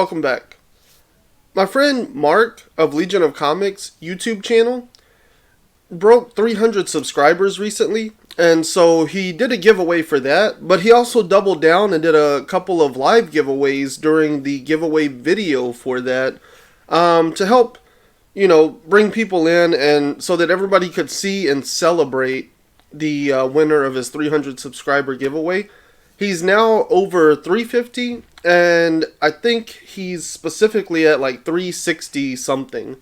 welcome back. My friend Mark of Legion of Comics YouTube channel broke 300 subscribers recently, and so he did a giveaway for that, but he also doubled down and did a couple of live giveaways during the giveaway video for that to help, bring people in and so that everybody could see and celebrate the winner of his 300 subscriber giveaway. He's now over 350, and I think he's specifically at like 360 something.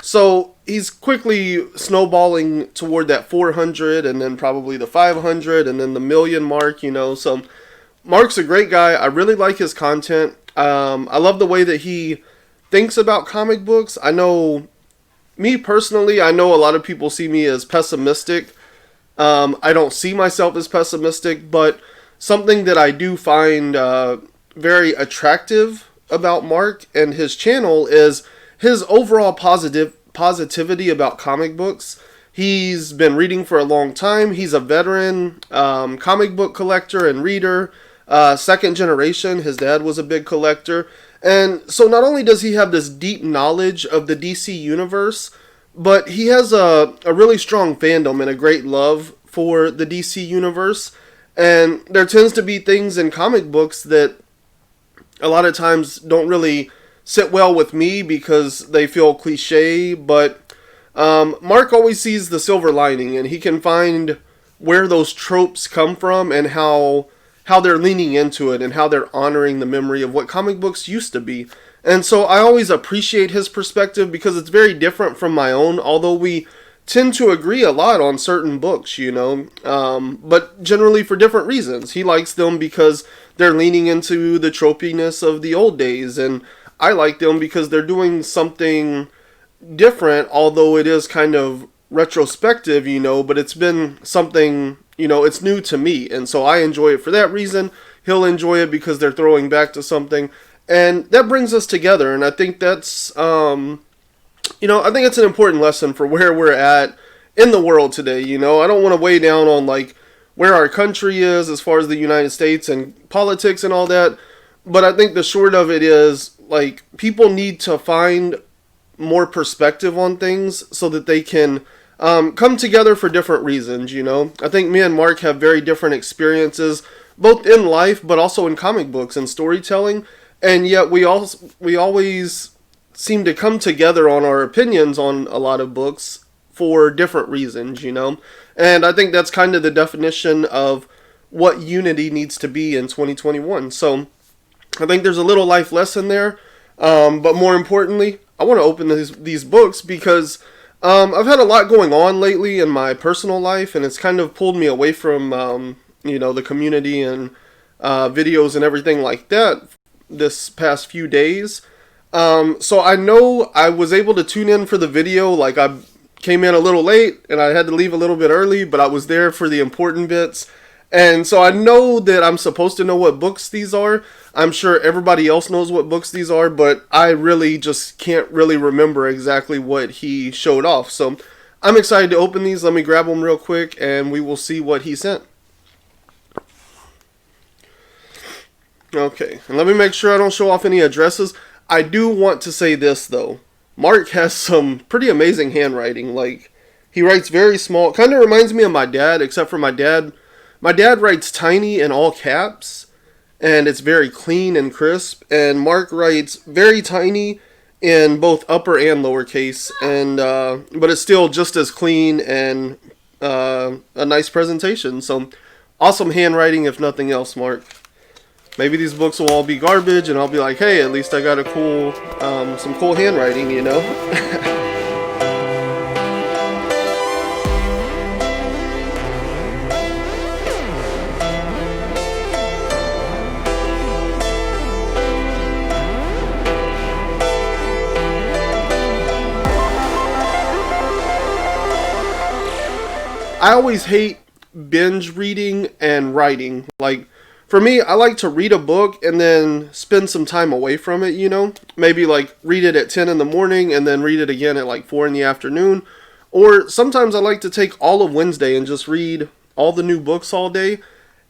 So he's quickly snowballing toward that 400, and then probably the 500, and then the million mark, So Mark's a great guy. I really like his content. I love the way that he thinks about comic books. I know, me personally, I know a lot of people see me as pessimistic. I don't see myself as pessimistic, but something that I do find very attractive about Mark and his channel is his overall positivity about comic books. He's been reading for a long time. He's a veteran comic book collector and reader, second generation. His dad was a big collector. And so not only does he have this deep knowledge of the DC universe, but he has a really strong fandom and a great love for the DC universe. And there tends to be things in comic books that a lot of times don't really sit well with me because they feel cliche, but Mark always sees the silver lining, and he can find where those tropes come from and how they're leaning into it and how they're honoring the memory of what comic books used to be. And so I always appreciate his perspective because it's very different from my own, although we tend to agree a lot on certain books, but generally for different reasons. He likes them because they're leaning into the tropiness of the old days, and I like them because they're doing something different, although it is kind of retrospective, but it's been something, it's new to me, and so I enjoy it for that reason. He'll enjoy it because they're throwing back to something, and that brings us together, and I think that's I think it's an important lesson for where we're at in the world today. I don't want to weigh down on like where our country is as far as the United States and politics and all that. But I think the short of it is like people need to find more perspective on things so that they can come together for different reasons. I think me and Mark have very different experiences both in life but also in comic books and storytelling. And yet we always seem to come together on our opinions on a lot of books for different reasons, And I think that's kind of the definition of what unity needs to be in 2021. So I think there's a little life lesson there. But more importantly, I want to open these books because I've had a lot going on lately in my personal life, and it's kind of pulled me away from, the community and videos and everything like that this past few days. So I know I was able to tune in for the video, like I came in a little late and I had to leave a little bit early, but I was there for the important bits. And so I know that I'm supposed to know what books these are. I'm sure everybody else knows what books these are, but I really just can't really remember exactly what he showed off. So I'm excited to open these. Let me grab them real quick and we will see what he sent. Okay, and let me make sure I don't show off any addresses. I do want to say this, though. Mark has some pretty amazing handwriting. Like, he writes very small. Kind of reminds me of my dad, except for my dad. My dad writes tiny in all caps, and it's very clean and crisp. And Mark writes very tiny in both upper and lowercase, and but it's still just as clean and a nice presentation. So, awesome handwriting, if nothing else, Mark. Maybe these books will all be garbage, and I'll be like, hey, at least I got a cool, some cool handwriting, I always hate binge reading and writing. Like, for me, I like to read a book and then spend some time away from it, Maybe like read it at 10 in the morning and then read it again at like 4 in the afternoon. Or sometimes I like to take all of Wednesday and just read all the new books all day.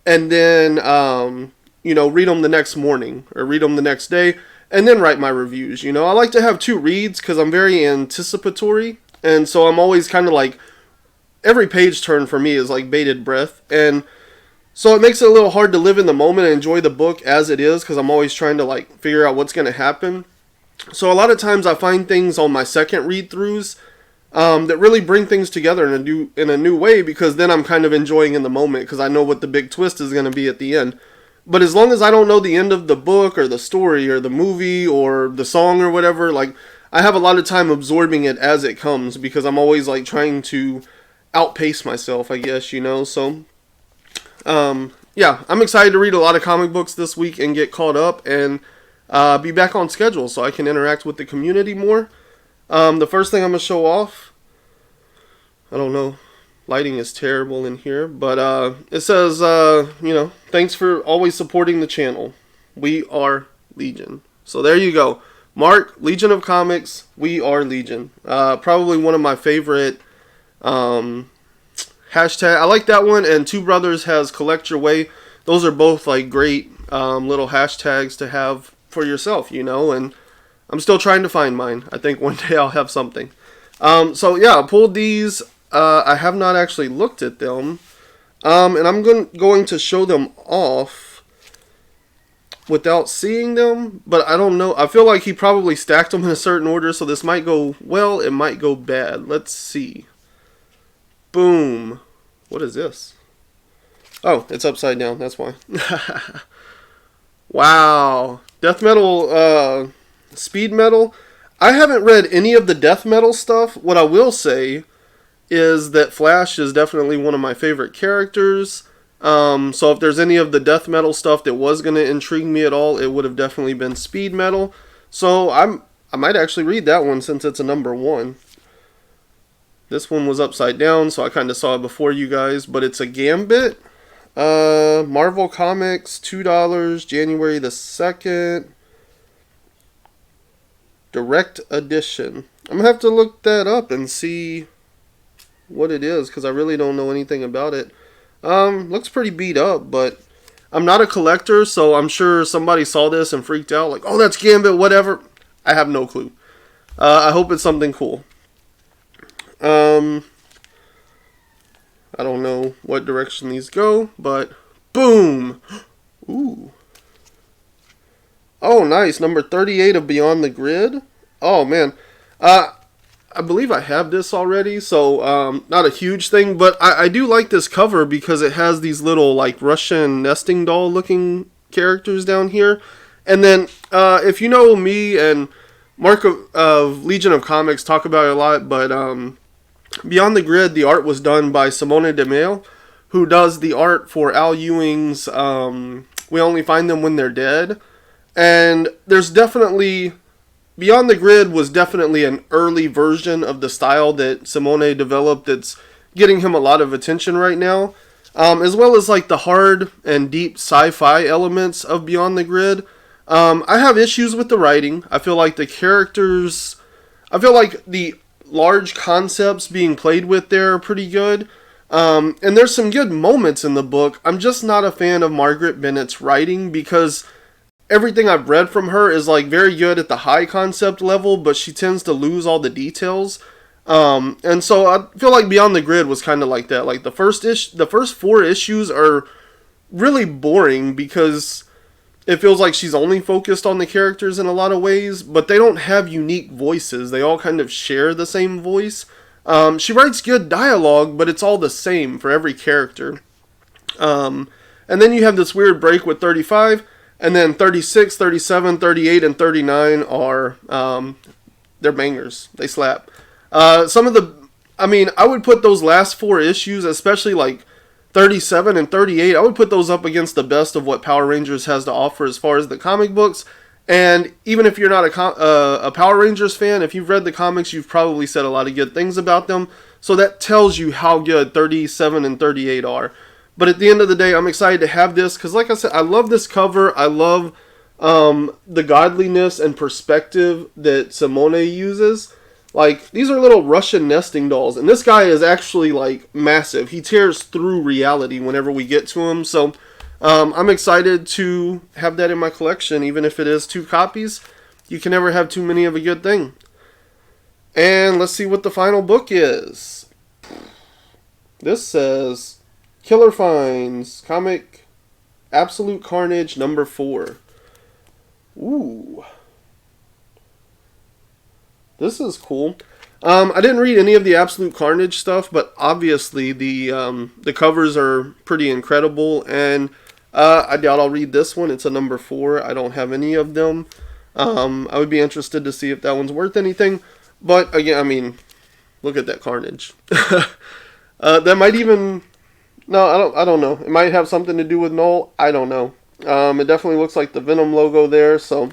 And then, read them the next morning or read them the next day. and then write my reviews. You know, I like to have 2 reads because I'm very anticipatory, and so I'm always kind of like, every page turn for me is like bated breath, and so it makes it a little hard to live in the moment and enjoy the book as it is because I'm always trying to like figure out what's going to happen. So a lot of times I find things on my second read-throughs that really bring things together in a new way, because then I'm kind of enjoying in the moment because I know what the big twist is going to be at the end. But as long as I don't know the end of the book or the story or the movie or the song or whatever, like, I have a lot of time absorbing it as it comes because I'm always like trying to outpace myself, I guess, you know. So yeah, I'm excited to read a lot of comic books this week and get caught up and be back on schedule so I can interact with the community more. The first thing I'm going to show off, I don't know, lighting is terrible in here, but it says, you know, thanks for always supporting the channel. We are Legion. So there you go. Mark, Legion of Comics, we are Legion. Probably one of my favorite hashtag. I like that one, and Two Brothers has Collect Your Way. Those are both like great little hashtags to have for yourself, you know, and I'm still trying to find mine. I think one day I'll have something. So yeah, I pulled these. I have not actually looked at them, and I'm going to show them off without seeing them, but I don't know. I feel like he probably stacked them in a certain order, so this might go well, it might go bad. Let's see. Boom. What is this? Oh, it's upside down. That's why. Wow. Death metal, speed metal. I haven't read any of the death metal stuff. What I will say is that Flash is definitely one of my favorite characters. So if there's any of the death metal stuff that was going to intrigue me at all, it would have definitely been speed metal. So I might actually read that one since it's a number 1. This one was upside down, so I kind of saw it before you guys, but it's a Gambit. Marvel Comics, $2, January the 2nd. Direct edition. I'm going to have to look that up and see what it is, because I really don't know anything about it. Looks pretty beat up, but I'm not a collector, so I'm sure somebody saw this and freaked out, like, oh, that's Gambit, whatever. I have no clue. I hope it's something cool. I don't know what direction these go, but boom! Ooh. Oh, nice. Number 38 of Beyond the Grid. Oh, man. I believe I have this already, so not a huge thing, but I do like this cover because it has these little, like, Russian nesting doll-looking characters down here. And then, if you know me and Mark of Legion of Comics talk about it a lot, but Beyond the Grid, the art was done by Simone De Mail, who does the art for Al Ewing's We Only Find Them When They're Dead. And there's definitely, Beyond the Grid was definitely an early version of the style that Simone developed that's getting him a lot of attention right now. As well as like the hard and deep sci-fi elements of Beyond the Grid. I have issues with the writing. I feel like the characters, I feel like the large concepts being played with there are pretty good. And there's some good moments in the book. I'm just not a fan of Margaret Bennett's writing because everything I've read from her is like very good at the high concept level, but she tends to lose all the details. And so I feel like Beyond the Grid was kind of like that. Like the first 4 issues are really boring because it feels like she's only focused on the characters in a lot of ways, but they don't have unique voices. They all kind of share the same voice. She writes good dialogue, but it's all the same for every character. And then you have this weird break with 35, and then 36, 37, 38, and 39 are, they're bangers. They slap. I would put those last 4 issues, especially like 37 and 38, I would put those up against the best of what Power Rangers has to offer as far as the comic books. And even if you're not a Power Rangers fan, if you've read the comics, you've probably said a lot of good things about them. So that tells you how good 37 and 38 are. But at the end of the day, I'm excited to have this because, like I said, I love this cover. I love the godliness and perspective that Simone uses. Like, these are little Russian nesting dolls. And this guy is actually, like, massive. He tears through reality whenever we get to him. So, I'm excited to have that in my collection, even if it is 2 copies. you can never have too many of a good thing. And let's see what the final book is. This says Killer Finds Comic Absolute Carnage number 4. Ooh. This is cool. I didn't read any of the Absolute Carnage stuff, but obviously the covers are pretty incredible, and I doubt I'll read this one. It's a number 4. I don't have any of them. I would be interested to see if that one's worth anything. But again, I mean, look at that carnage. That might even... No, I don't know. It might have something to do with Null. I don't know. It definitely looks like the Venom logo there, so...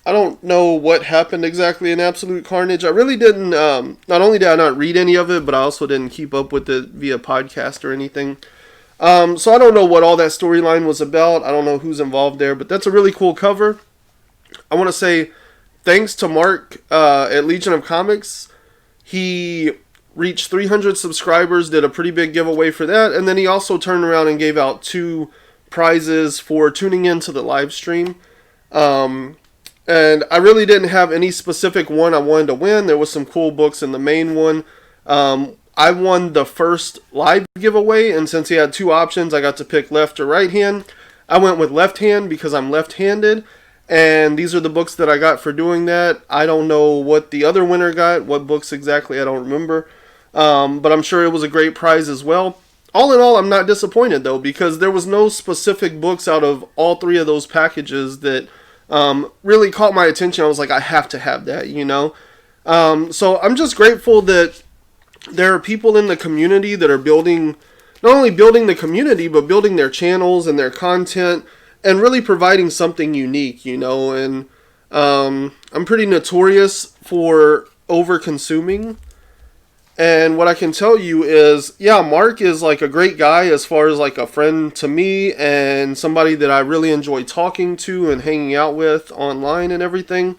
I don't know what happened exactly in Absolute Carnage. I really didn't... not only did I not read any of it, but I also didn't keep up with it via podcast or anything. So I don't know what all that storyline was about. I don't know who's involved there, but that's a really cool cover. I want to say thanks to Mark at Legion of Comics. He reached 300 subscribers, did a pretty big giveaway for that, and then he also turned around and gave out 2 prizes for tuning into the live stream. And I really didn't have any specific one I wanted to win. There was some cool books in the main one. I won the first live giveaway, and since he had 2 options, I got to pick left or right hand. I went with left hand because I'm left-handed, and these are the books that I got for doing that. I don't know what the other winner got, what books exactly, I don't remember. But I'm sure it was a great prize as well. All in all, I'm not disappointed, though, because there was no specific books out of all 3 of those packages that really caught my attention. I was like, I have to have that, you know? So I'm just grateful that there are people in the community that are building, not only building the community, but building their channels and their content and really providing something unique, you know? And I'm pretty notorious for over-consuming. And what I can tell you is, yeah, Mark is like a great guy as far as like a friend to me and somebody that I really enjoy talking to and hanging out with online and everything.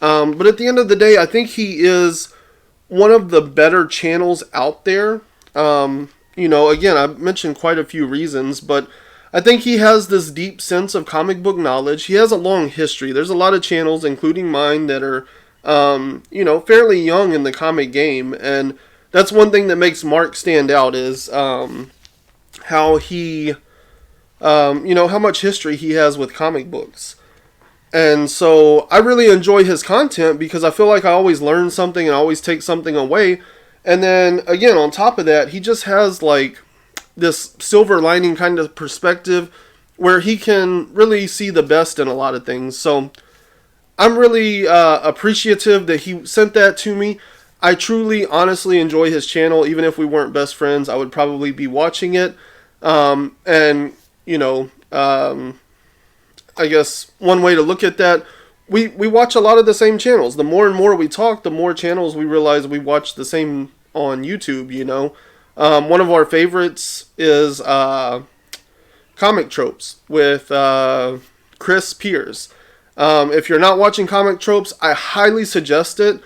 But at the end of the day, I think he is one of the better channels out there. You know, again, I've mentioned quite a few reasons, but I think he has this deep sense of comic book knowledge. He has a long history. There's a lot of channels, including mine, that are, you know, fairly young in the comic game, and that's one thing that makes Mark stand out is how he, you know, how much history he has with comic books. And so I really enjoy his content because I feel like I always learn something and always take something away. And then, again, on top of that, he just has, like, this silver lining kind of perspective where he can really see the best in a lot of things. So I'm really appreciative that he sent that to me. I truly, honestly enjoy his channel. Even if we weren't best friends, I would probably be watching it. And, you know, I guess one way to look at that, we watch a lot of the same channels. The more and more we talk, the more channels we realize we watch the same on YouTube, you know. One of our favorites is Comic Tropes with Chris Pierce. If you're not watching Comic Tropes, I highly suggest it.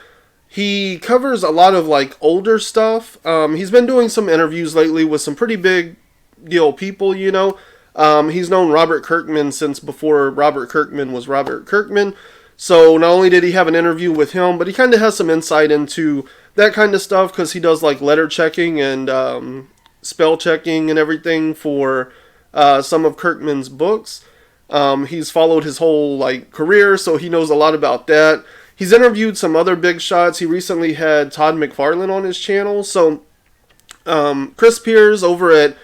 He covers a lot of like older stuff. He's been doing some interviews lately with some pretty big deal people, you know. He's known Robert Kirkman since before Robert Kirkman was Robert Kirkman. So not only did he have an interview with him, but he kind of has some insight into that kind of stuff because he does like letter checking and spell checking and everything for some of Kirkman's books. He's followed his whole like career, so he knows a lot about that. He's interviewed some other big shots. He recently had Todd McFarlane on his channel. So Chris Pierce over at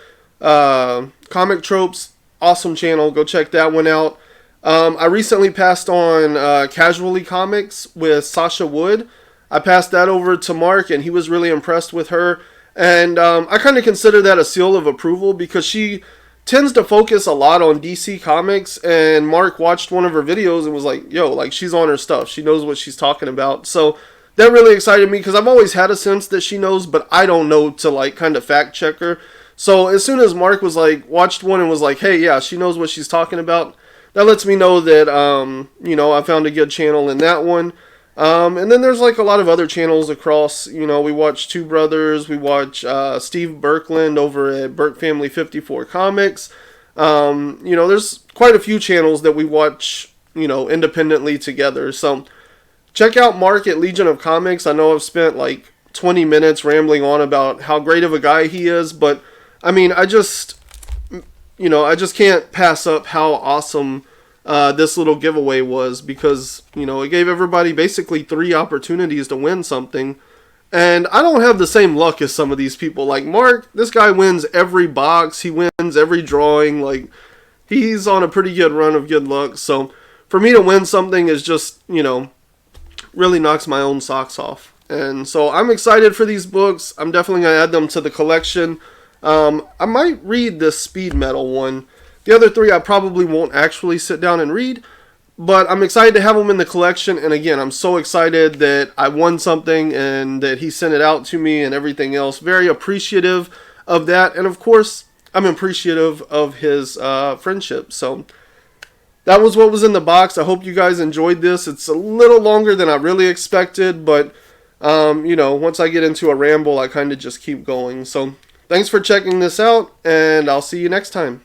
Comic Tropes, awesome channel. Go check that one out. I recently passed on Casually Comics with Sasha Wood. I passed that over to Mark, and he was really impressed with her. And I kind of consider that a seal of approval because she tends to focus a lot on DC Comics, and Mark watched one of her videos and was like, yo, like, she's on her stuff. She knows what she's talking about. So that really excited me because I've always had a sense that she knows, but I don't know to, like, kind of fact check her. So as soon as Mark was like, watched one and was like, hey, yeah, she knows what she's talking about, that lets me know that, you know, I found a good channel in that one. And then there's like a lot of other channels across, you know, we watch Two Brothers, we watch Steve Berkland over at Burke Family 54 Comics. You know, there's quite a few channels that we watch independently together. So check out Mark at Legion of Comics. I know I've spent like 20 minutes rambling on about how great of a guy he is, but I mean, I just can't pass up how awesome this little giveaway was, because, it gave everybody basically 3 opportunities to win something. And I don't have the same luck as some of these people. Like Mark, this guy wins every box. He wins every drawing. Like, he's on a pretty good run of good luck. So for me to win something is just, really knocks my own socks off. And so I'm excited for these books. I'm definitely going to add them to the collection. I might read this speed metal one. The other 3 I probably won't actually sit down and read, but I'm excited to have them in the collection. And again, I'm so excited that I won something and that he sent it out to me and everything else. Very appreciative of that. And of course, I'm appreciative of his friendship. So that was what was in the box. I hope you guys enjoyed this. It's a little longer than I really expected, but once I get into a ramble, I kind of just keep going. So thanks for checking this out, and I'll see you next time.